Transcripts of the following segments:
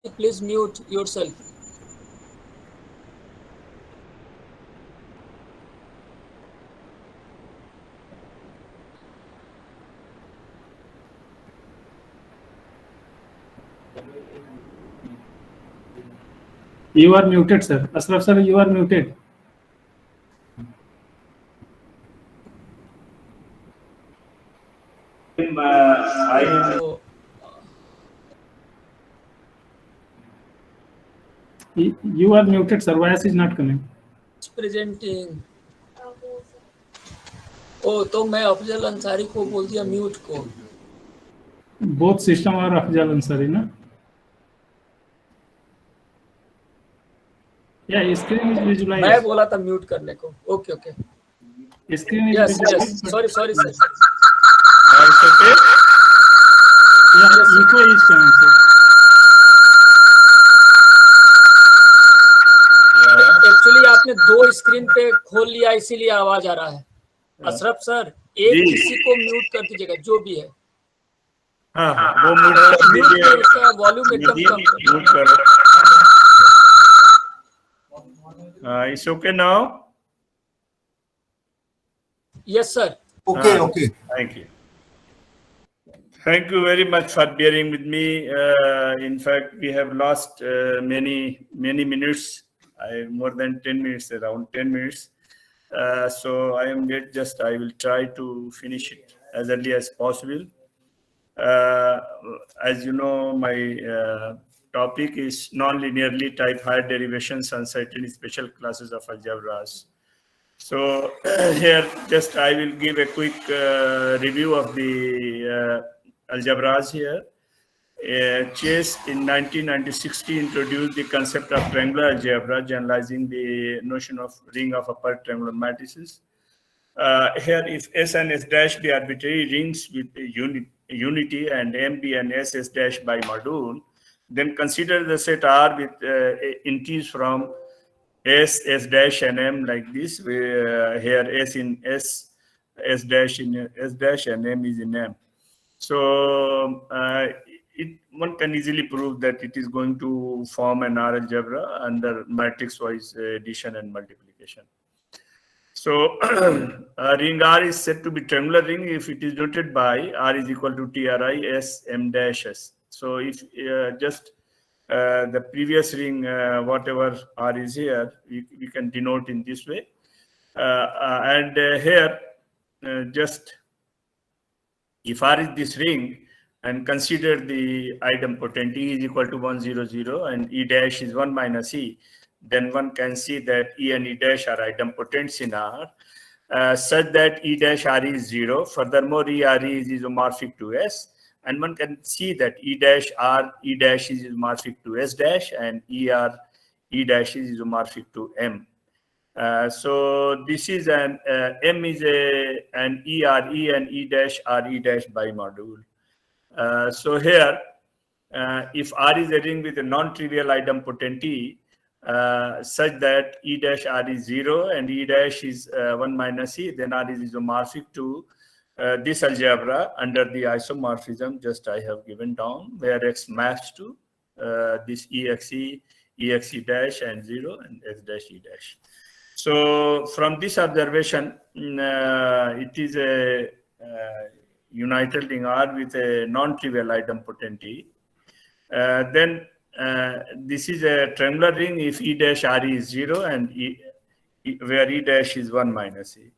Please mute yourself. You are muted, sir. Ashraf sir, you are muted. So, You are muted, sir. Voice is not coming. presenting. ओ तो मैं अफजल अंसारी को बोल दिया mute को. Both system are Afzal Ansari, na? Yeah, screen is मैं visualized. बोला था mute करने को. Okay okay. Screen is yes yes. visualized. Sorry sorry sir. It's okay. Yeah, echo is coming, sir. Actually आपने दो स्क्रीन पे खोल लिया इसीलिए आवाज आ रहा है. अशरफ सर एक जी. किसी को म्यूट कर दीजिएगा जो भी है. हाँ हाँ वो म्यूट कर म्यूट में दीजिए. उसका वॉल्यूम एकदम कम कर. म्यूट करो. It's okay now. Yes sir. Okay, okay. Thank you. Thank you very much for bearing with me. In fact, we have lost many minutes. More than 10 minutes, around 10 minutes. So I am late. Just I will try to finish it as early as possible. As you know, my topic is non-linearly type higher derivations on certain special classes of algebras. So here, just I will give a quick review of the algebras here. Chase in 1996 introduced the concept of triangular algebra, generalizing the notion of ring of upper triangular matrices. Here, if S and S dash be arbitrary rings with unity and M be an S dash by module, then consider the set R with integers from S dash and M like this, where here S in S, S dash in S dash, and M is in M. So one can easily prove that it is going to form an R algebra under matrix-wise addition and multiplication. So ring R is said to be triangular ring if it is denoted by R is equal to TRI S M dash S. So if just the previous ring, whatever R is here, we can denote in this way. And here, just if R is this ring, and consider the idempotent E is equal to 1, 0, 0, and E dash is 1 minus E, then one can see that E and E dash are idempotents in R, such that E dash R is 0. Furthermore, E R E is isomorphic to S. And one can see that E dash R, E dash is isomorphic to S dash, and E R, E dash is isomorphic to M. So this is an M is an E R E and E dash R E dash bimodule. So here, if R is a ring with a non-trivial idempotent E, such that E dash R is 0 and E dash is 1 minus E, then R is isomorphic to this algebra under the isomorphism just I have given down, where X maps to this EXE, EXE dash and 0 and S dash E dash. So from this observation, it is a united ring R with a non-trivial idempotent E. Then this is a triangular ring if E dash R is 0 and where E dash is 1 minus E.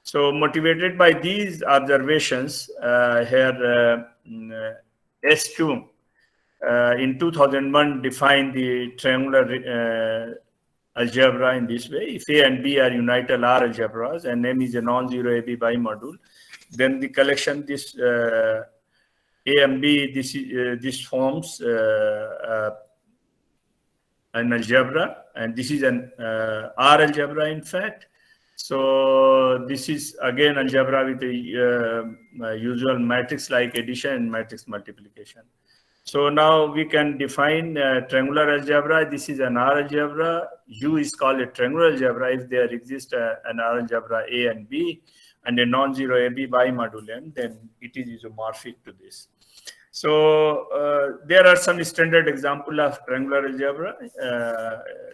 So motivated by these observations, here S2 in 2001 defined the triangular algebra in this way. If A and B are unital R algebras and M is a non-zero AB bimodule, then the collection this A and B this forms an algebra, and this is an R algebra in fact. So this is again algebra with a usual matrix-like addition and matrix multiplication. So now we can define triangular algebra. This is an R algebra. U is called a triangular algebra if there exists an R algebra A and B and a non-zero AB bimodule M, then it is isomorphic to this. So there are some standard example of triangular algebra.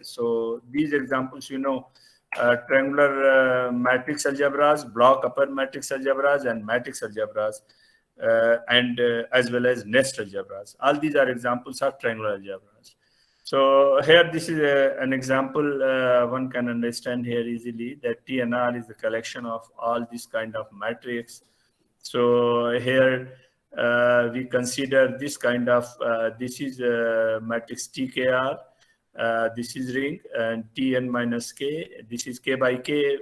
So these examples, triangular matrix algebras, block upper matrix algebras, and matrix algebras, and as well as nest algebras. All these are examples of triangular algebras. So here, this is an example one can understand here easily, that TNR is the collection of all these kind of matrix. So here we consider this kind of, this is matrix TKR, this is ring, and Tn minus K, this is K by K,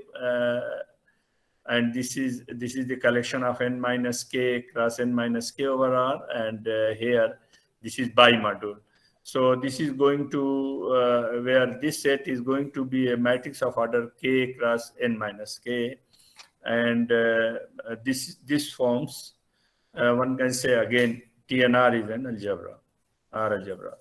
and this is the collection of n minus K cross n minus K over R, and here this is bimodule. So this is going to, where this set is going to be a matrix of order K cross n minus K, and this forms, one can say again, TNR is an algebra, R algebra.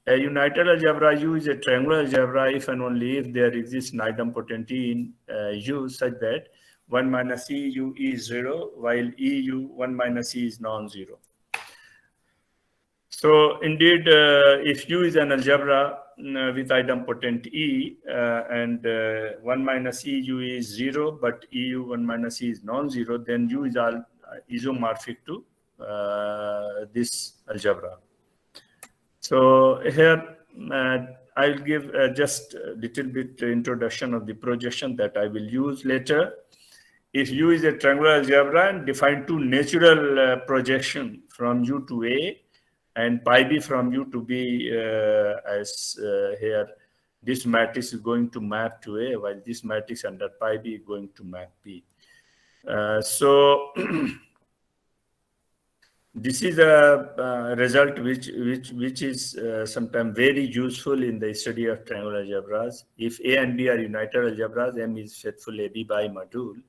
A united algebra U is a triangular algebra if and only if there exists an idempotent in U such that 1 minus EU is 0, while EU 1 minus E is non-zero. So indeed, if U is an algebra with idempotent E, and 1 minus EU is 0, but EU 1 minus E is non-zero, then U is all isomorphic to this algebra. So here I'll give just a little bit introduction of the projection that I will use later. If U is a triangular algebra, and define two natural projection from U to A and pi b from U to B, as here this matrix is going to map to A, while this matrix under pi b is going to map B. So this is a result which is sometimes very useful in the study of triangular algebras. If A and B are united algebras, M is faithful AB bimodule.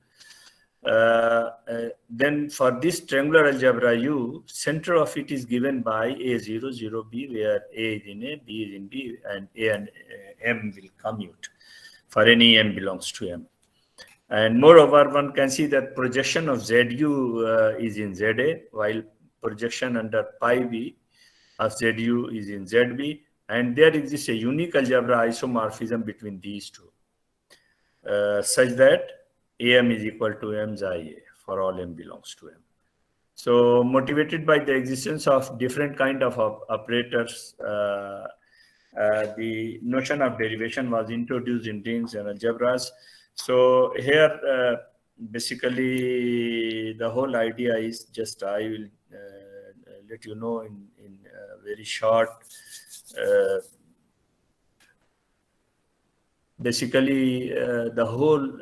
Then for this triangular algebra U, center of it is given by A0, 0B, where A is in A, B is in B, and A and M will commute for any M belongs to M. And moreover, one can see that projection of ZU is in ZA, while projection under pi b of ZU is in ZB, and there exists a unique algebra isomorphism between these two, such that AM is equal to M xi A for all M belongs to M. So motivated by the existence of different kind of operators, the notion of derivation was introduced in rings and algebras. So here, basically, the whole idea is just, I will let you know in very short. Basically, the whole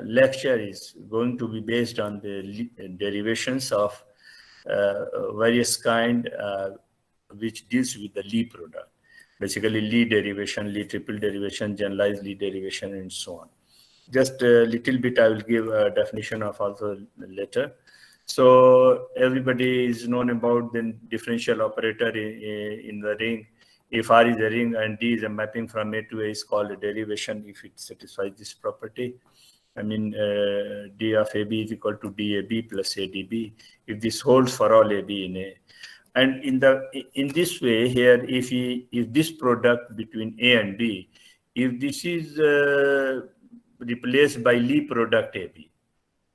lecture is going to be based on the derivations of various kind, which deals with the Lie product. Basically, Lie derivation, Lie triple derivation, generalized Lie derivation, and so on. Just a little bit, I will give a definition of also later. So everybody is known about the differential operator in the ring. If R is a ring and D is a mapping from A to A, is called a derivation if it satisfies this property. I mean, D of AB is equal to DAB plus ADB if this holds for all AB in A. And in this way here, if this product between A and B, if this is replaced by Lie product AB.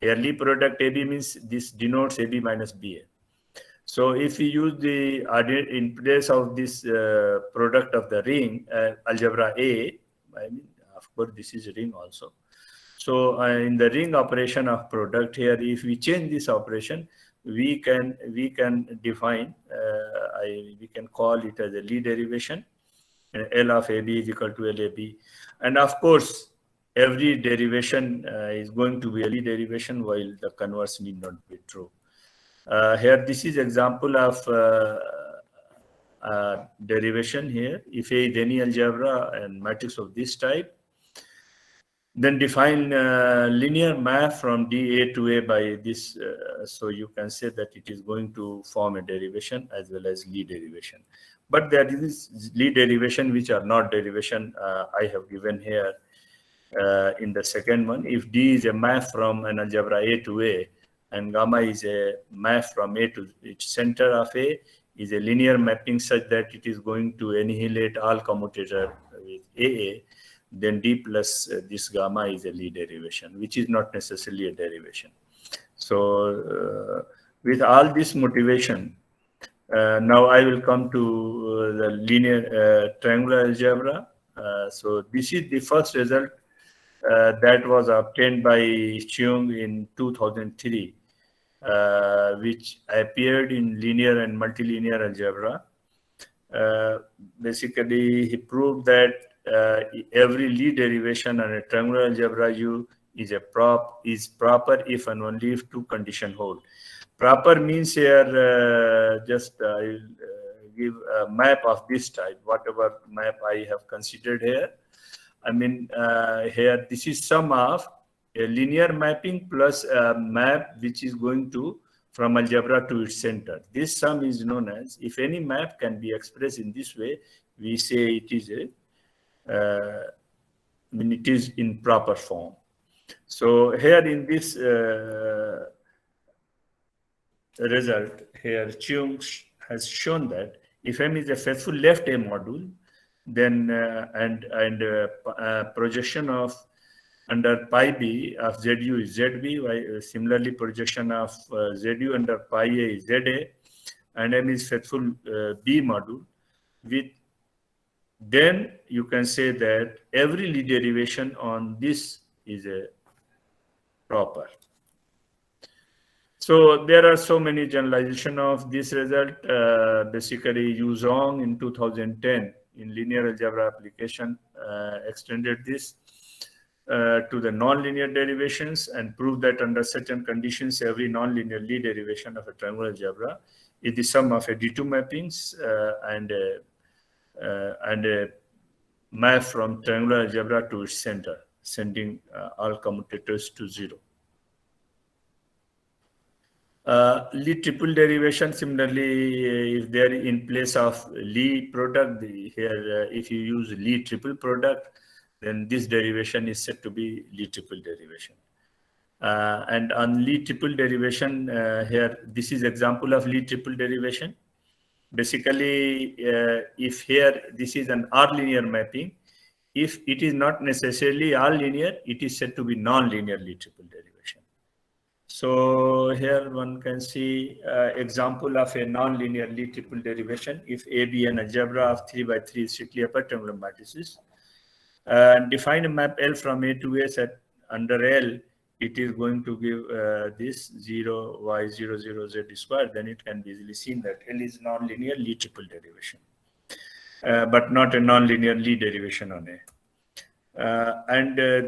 Here Lie product AB means this denotes AB minus BA. So if we use the, in place of this product of the ring, algebra A, I mean, of course, this is a ring also. So in the ring operation of product here, if we change this operation, we can define, we can call it as a Lie derivation. L of AB is equal to LAB. And of course, every derivation is going to be a Lie derivation, while the converse need not be true. Here, this is example of derivation here. If A is any algebra and matrix of this type, then define linear map from dA to A by this. So you can say that it is going to form a derivation as well as Lie derivation. But there is Lie derivation which are not derivation. I have given here. In the second one, if D is a map from an algebra A to A, then this algebra is going to be a Lie derivation. and gamma is a map from A to its center of A is a linear mapping such that it is going to annihilate all commutator with AA, then D plus this gamma is a Lie derivation, which is not necessarily a derivation. So with all this motivation, now I will come to the linear triangular algebra. So this is the first result that was obtained by Cheung in 2003, which appeared in linear and multilinear algebra. Basically, he proved that every Lie derivation on a triangular algebra U is proper if and only if two conditions hold. Proper means here just I will give a map of this type, whatever map I have considered here. I mean, here this is sum of a linear mapping plus a map which is going to from algebra to its center. This sum is known as, if any map can be expressed in this way, we say it is a, I mean, it is in proper form. So here in this result, here Cheung has shown that if M is a faithful left A module, then projection of under pi b of ZU is ZB, similarly projection of ZU under pi A is ZA, and M is faithful B module, with then you can say that every Lie derivation on this is a proper. So there are so many generalization of this result. Basically, Yu Zhong in 2010 in linear algebra application extended this to the nonlinear derivations and proved that under certain conditions, every nonlinear Lie derivation of a triangular algebra is the sum of a D2 mappings and a map from triangular algebra to its center, sending all commutators to 0. Lie triple derivation, similarly, if they are in place of Lie product, here if you use Lie triple product, then this derivation is said to be Lie triple derivation. And on Lie triple derivation, here this is example of Lie triple derivation. Basically, if here this is an R-linear mapping, if it is not necessarily R-linear, it is said to be non-linear Lie triple derivation. So here one can see example of a non-linear Lie triple derivation if A be an algebra of 3 by 3 strictly upper triangular matrices. Define a map L from A to A set under L, it is going to give this 0 y 0 0 z square. Then it can be easily seen that L is non-linear Lie triple derivation, but not a non-linear Lie derivation on A.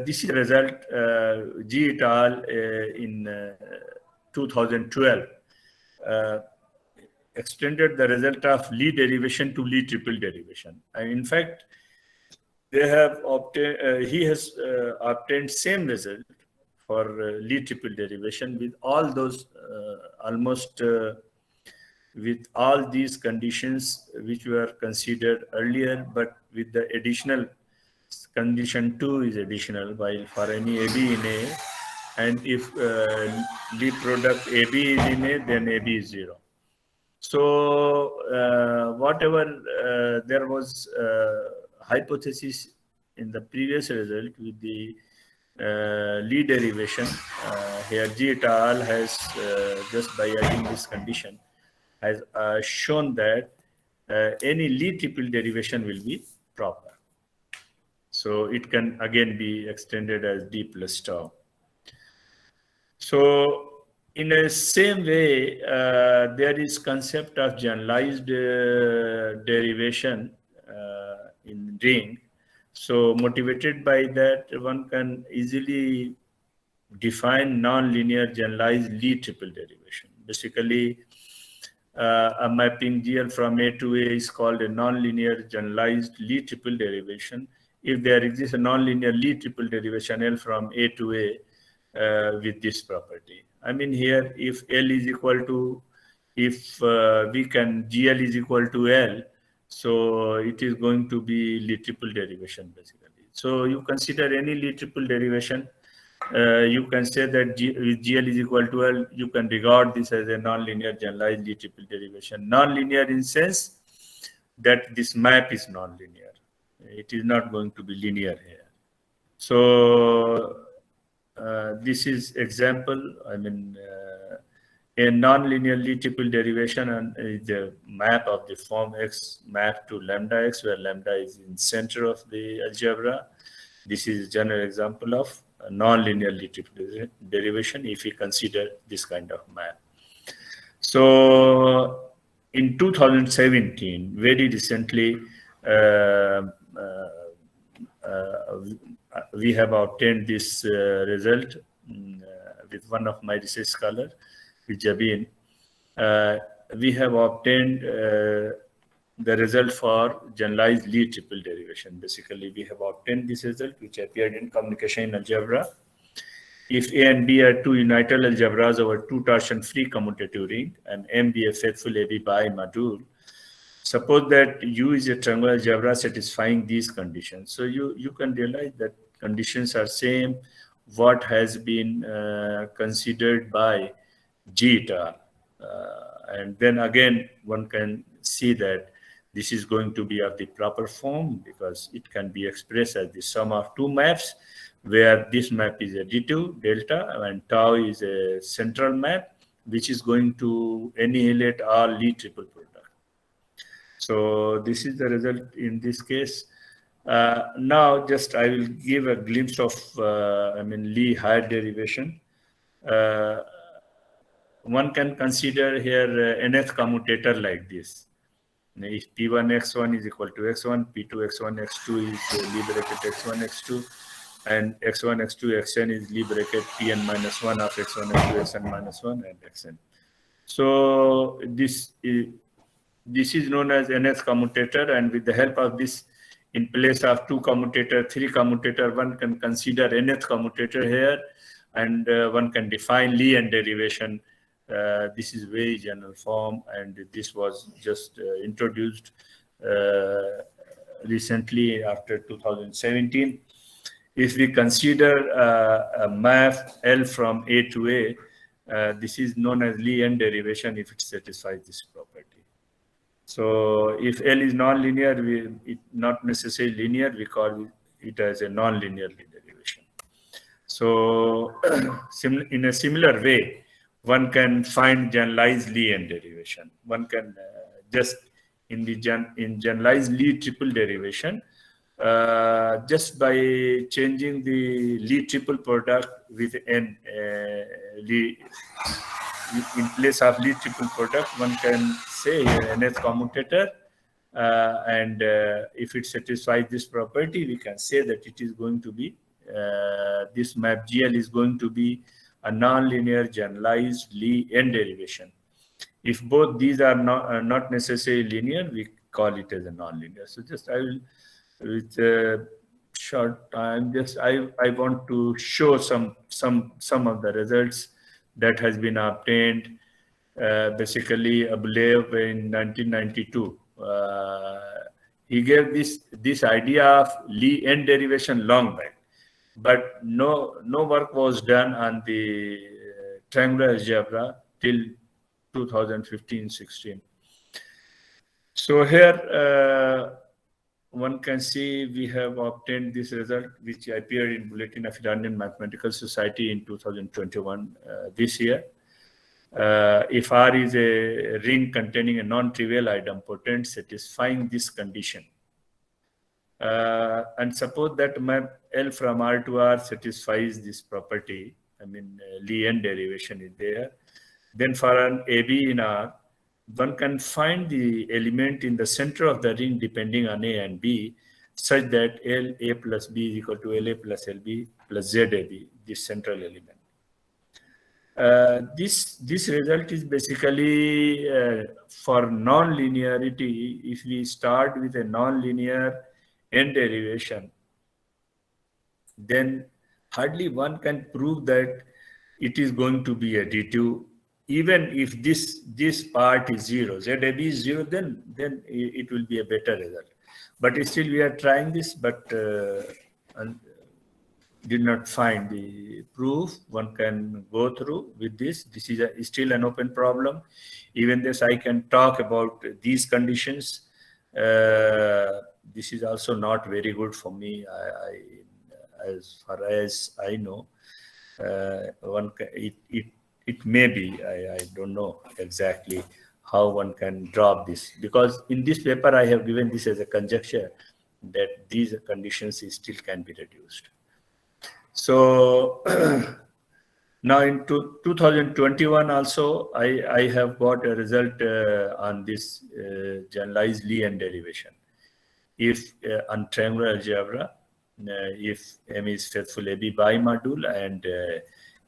This is the result G et al. In 2012 extended the result of Lie derivation to Lie triple derivation. And in fact, they have obtained. He has obtained same result for Lie triple derivation with all those almost with all these conditions which were considered earlier, but with the additional condition 2 is additional, while for any AB in A, and if Lie product AB is in A, then AB is 0. So whatever there was hypothesis in the previous result with the Lie derivation, here G et al. Has just by adding this condition has shown that any Lie triple derivation will be proper. So it can again be extended as D plus tau. So in the same way, there is concept of generalized derivation in ring. So motivated by that, one can easily define nonlinear generalized Lie triple derivation. Basically, a mapping GL from A to A is called a nonlinear generalized Lie triple derivation if there exists a nonlinear Lie triple derivation L from A to A with this property. I mean here, if L is equal to, if we can, GL is equal to L, so it is going to be Lie triple derivation basically. So you consider any Lie triple derivation you can say that with GL is equal to L, you can regard this as a non-linear generalized Lie triple derivation. Non-linear in sense that this map is non-linear. It is not going to be linear here. So this is example. I mean, a non-linear Lie triple derivation and is the map of the form X map to lambda X, where lambda is in center of the algebra. This is a general example of a non-linear Lie triple derivation if we consider this kind of map. So in 2017, very recently, we have obtained this result with one of my research scholars, with Jabin. We have obtained the result for generalized Lie triple derivation. Basically, we have obtained this result, which appeared in Communication in Algebra. If A and B are two unital algebras over two torsion-free commutative ring, and M be a faithful AB bi-module, suppose that U is a triangular algebra satisfying these conditions. So you can realize that conditions are same what has been considered by G et al. And then again, one can see that this is going to be of the proper form because it can be expressed as the sum of two maps, where this map is additive, delta, and tau is a central map, which is going to annihilate all Lie triple product. So this is the result in this case. Now, just I will give a glimpse of, Lie higher derivation. One can consider here nth commutator like this. If P1x1 is equal to x1, P2x1, x2 is Lie bracket x1, x2, and x1, x2, xn is Lie bracket Pn minus 1 of x1, x2, xn minus 1, and xn. So this is known as nth commutator, and with the help of this, in place of two commutator, three commutator, one can consider nth commutator here, and one can define Lie and derivation. This is very general form, and this was just introduced recently after 2017. If we consider a map L from A to A, this is known as Lie and derivation if it satisfies this property. So if L is non-linear, it not necessarily linear, we call it as a non-linear derivation. So in a similar way, one can find generalized Lie and derivation. One can just in generalized Lie triple derivation, just by changing the Lie triple product with n Lie, in place of Lie triple product, one can say nth commutator, and if it satisfies this property, we can say that it is going to be this map GL is going to be a non-linear generalized Lie n derivation. If both these are not necessarily linear, we call it as a non-linear. So just I will, with a short time, just I want to show some of the results that has been obtained. Basically, Abulev in 1992, he gave this idea of Lie n derivation long back, but no work was done on the triangular algebra till 2015-16. So here one can see we have obtained this result, which appeared in Bulletin of Iranian Mathematical Society in 2021 this year. If R is a ring containing a non-trivial idempotent satisfying this condition, and suppose that map L from R to R satisfies this property, Lie n derivation is there, then for an AB in R, one can find the element in the center of the ring depending on A and B, such that LA plus B is equal to LA plus LB plus ZAB, this central element. This result is basically for non-linearity. If we start with a non-linear n derivation, then hardly one can prove that it is going to be additive. Even if this part is 0, ZAB is 0, then it will be a better result. But still we are trying this, but did not find the proof, one can go through with this. This is still an open problem. Even this, I can talk about these conditions. This is also not very good for me. As far as I know, it may be. I don't know exactly how one can drop this, because in this paper I have given this as a conjecture that these conditions still can be reduced. So now in 2021 also, I have got a result on this generalized Lie derivation. If on triangular algebra, if M is faithful AB bimodule, and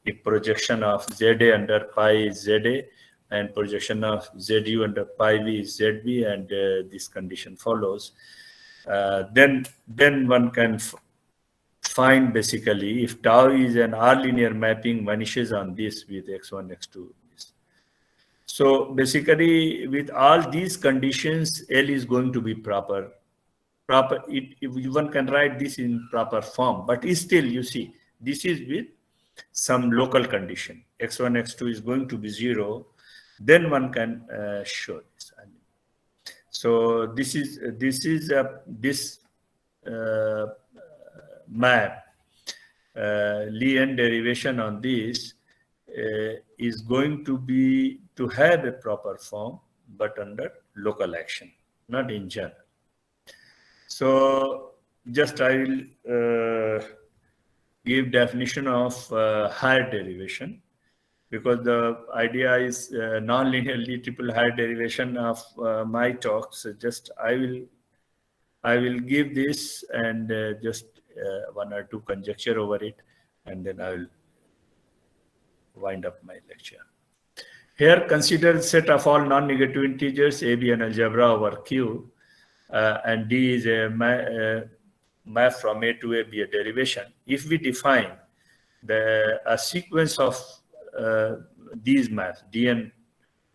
if projection of ZA under pi is ZA and projection of ZU under pi V is ZB, and this condition follows, then one can find basically if tau is an R linear mapping vanishes on this with x1, x2. So basically with all these conditions, L is going to be proper. One can write this in proper form, but still you see, this is with some local condition. x1, x2 is going to be 0. Then one can show this. So this map, Lie derivation on this is going to have a proper form, but under local action, not in general. So just I will give definition of higher derivation, because the idea is non-linearly triple higher derivation of my talk. So just I will give this and just one or two conjecture over it, and then I will wind up my lecture. Here, consider set of all non-negative integers A, B, and algebra over Q, and D is a map from A to A, B, a derivation. If we define a sequence of these maps, Dn,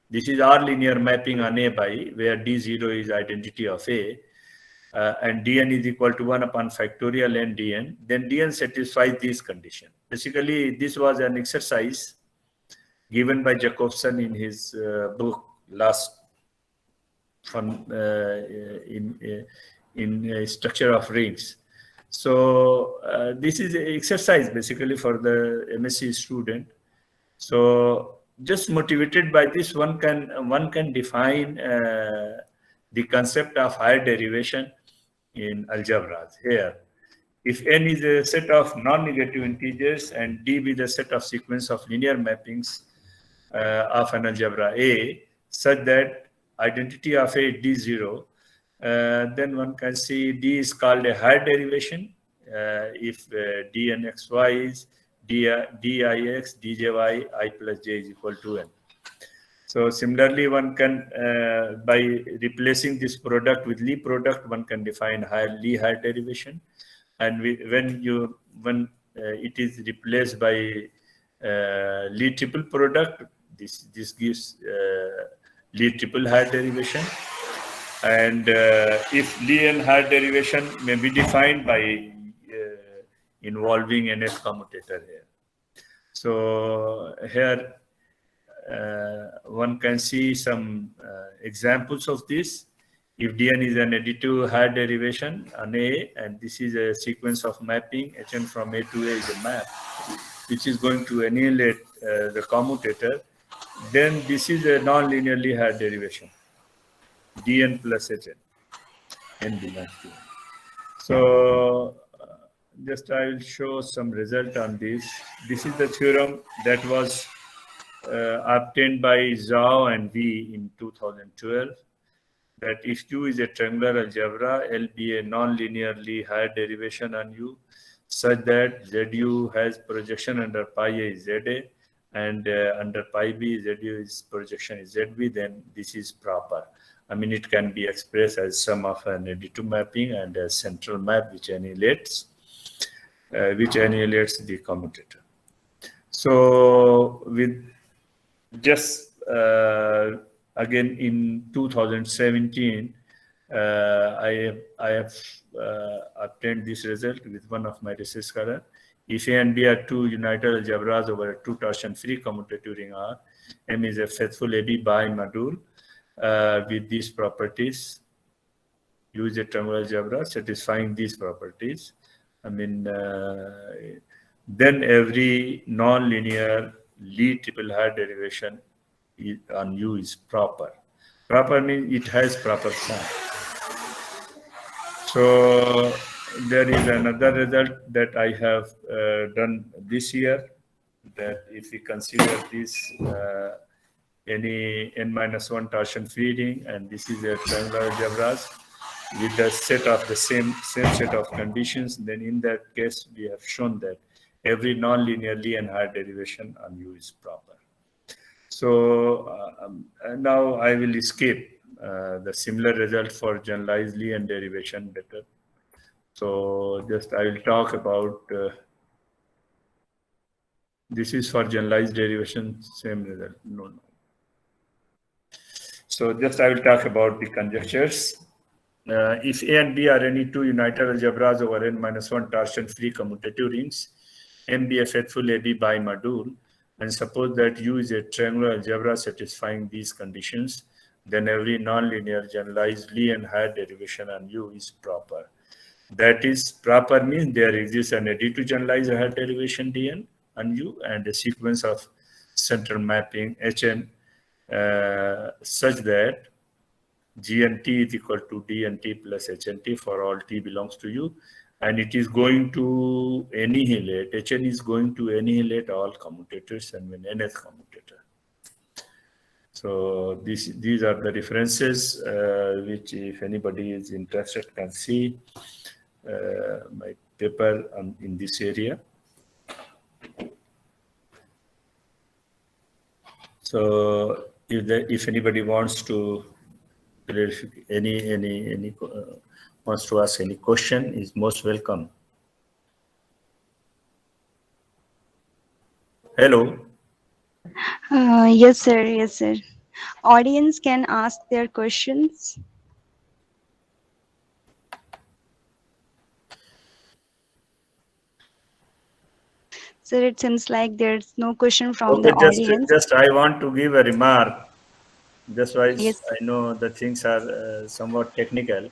this is R linear mapping on A by, where D0 is identity of A, and Dn is equal to 1 upon factorial n Dn, then Dn satisfies this condition. Basically, this was an exercise given by Jacobson in his book last in structure of rings. So this is an exercise basically for the MSc student. So just motivated by this, one can define the concept of higher derivation in algebras. Here, if n is a set of non-negative integers and D be the set of sequence of linear mappings of an algebra A, such that identity of A D0, then one can see D is called a higher derivation if Dnxy is Dix, Djy, I plus j is equal to n. So similarly, one can, by replacing this product with Lie product, one can define Lie higher derivation. And when it is replaced by Lie triple product, this gives Lie triple higher derivation. And if Lie and higher derivation may be defined by involving NF commutator here. So here one can see some examples of this. If Dn is an additive higher derivation on A, and this is a sequence of mapping, Hn from A to A is a map, which is going to annihilate the commutator, then this is a non-linearly higher derivation, Dn plus Hn, n belongs to n. So just I will show some result on this. This is the theorem that was obtained by Zhao and V in 2012, that if Q is a triangular algebra, L be a non-linearly higher derivation on U, such that ZU has projection under pi A is ZA, and under pi B, ZU is projection is ZB, then this is proper. I mean, it can be expressed as sum of an additive mapping and a central map which annihilates the commutator. So with just again in 2017, I have obtained this result with one of my research scholar. If A and B are two united algebras over a two torsion-free commutative ring R, M is a faithful AB bimodule with these properties. Use a triangular algebra satisfying these properties. Then every non-linear Lie triple higher derivation on U is proper. Proper means it has proper form. So there is another result that I have done this year, that if we consider this any n-1 torsion free ring, and this is a triangular algebras with a set of the same set of conditions, then in that case we have shown that every non-linearly and higher derivation on U is proper. So now I will skip the similar result for generalized Lie and derivation better. So just I will talk about this is for generalized derivation, same result. No. So just I will talk about the conjectures. If A and B are any two united algebras over n-1 torsion-free commutative rings, M be a faithful AB bimodule, and suppose that U is a triangular algebra satisfying these conditions, then every nonlinear generalized Lie and higher derivation on U is proper. That is, proper means there exists an additive generalized higher derivation Dn on U and a sequence of central mapping Hn such that GNT is equal to DNT plus HNT for all T belongs to U, and it is going to annihilate, Hn is going to annihilate all commutators and when nth commutator. So these are the references which if anybody is interested can see my paper in this area. So if anybody wants to wants to ask any question, is most welcome. Hello. Yes, sir. Yes, sir. Audience can ask their questions. Sir, it seems like there's no question from the audience. Just I want to give a remark. That's why Yes. I know the things are somewhat technical,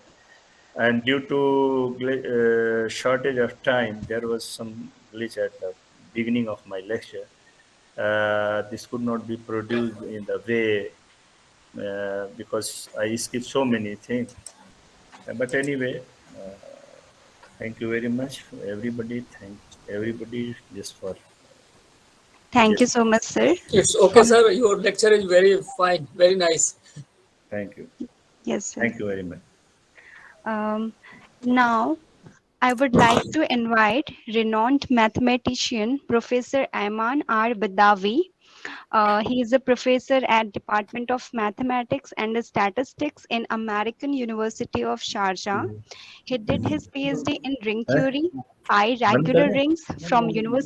and due to shortage of time, there was some glitch at the beginning of my lecture. This could not be produced in the way because I skipped so many things. But anyway, thank you very much, everybody. Thank everybody just for. Thank you so much, sir. It's okay, sir. Your lecture is very fine, very nice. Thank you. Yes, sir. Thank you very much. Now, I would like to invite renowned mathematician, Professor Ayman R. Badawi. He is a professor at Department of Mathematics and Statistics in American University of Sharjah. He did his PhD in ring theory, pi regular rings from University